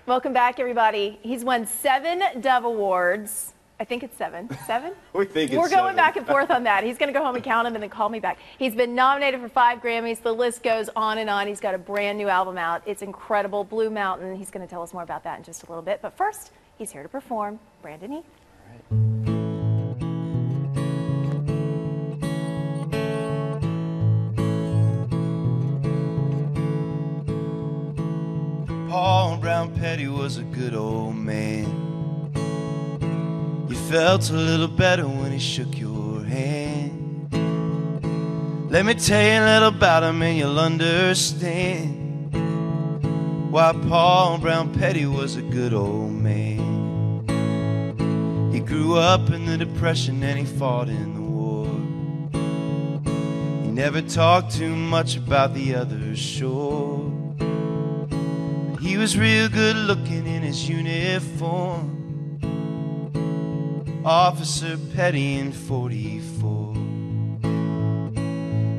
Welcome back, everybody. He's won 7 Dove Awards. I think it's 7. 7? We think it's We're going 7. back and forth on that. He's going to go home and count them and then call me back. He's been nominated for 5 Grammys. The list goes on and on. He's got a brand new album out. It's incredible. Blue Mountain. He's going to tell us more about that in just a little bit. But first, he's here to perform. Brandon Heath. All right. Paul Brown Petty was a good old man. You felt a little better when he shook your hand. Let me tell you a little about him and you'll understand why Paul Brown Petty was a good old man. He grew up in the Depression and he fought in the war. He never talked too much about the other shore. He was real good looking in his uniform. Officer Petty in 44.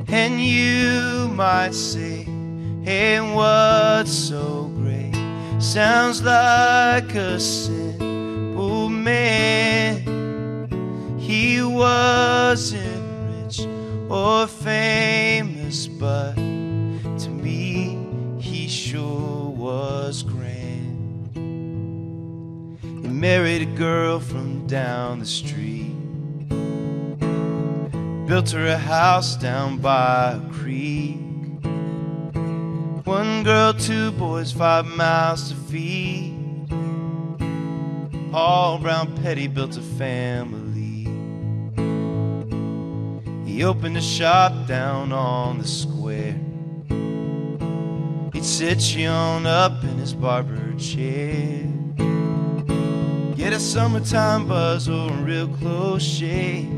And you might say, hey, what's so great? Sounds like a simple man. He wasn't rich or famous, but to me he sure was grand. He married a girl from down the street, built her a house down by a creek. 1 girl, 2 boys, 5 mouths to feed. Paul Brown Petty built a family. He opened a shop down on the square. He'd sit you on up in his barber chair, get a summertime buzz or a real close shave,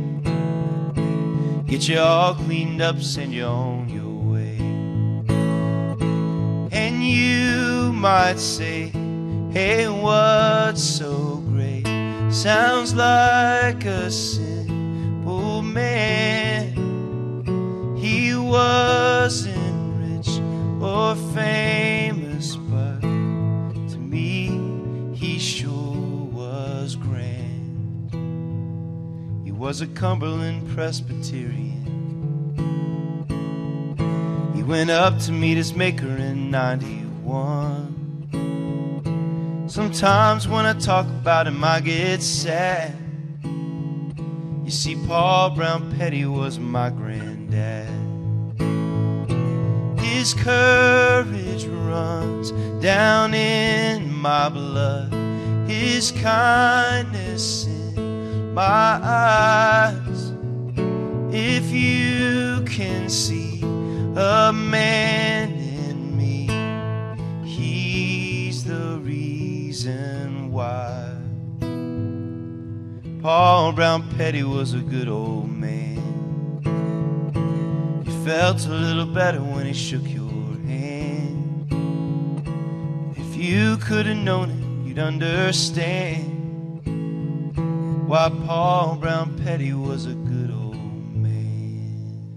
get you all cleaned up, send you on your way. And you might say, hey, what's so great? Sounds like a simple man. He wasn't or famous, but to me he sure was grand. He was a Cumberland Presbyterian. He went up to meet his maker in 91. Sometimes when I talk about him I get sad. You see, Paul Brown Petty was my granddad. His courage runs down in my blood, his kindness in my eyes. If you can see a man in me, he's the reason why. Paul Brown Petty was a good old man. Felt a little better when he shook your hand. If you could have known him, you'd understand why Paul Brown Petty was a good old man.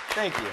Thank you.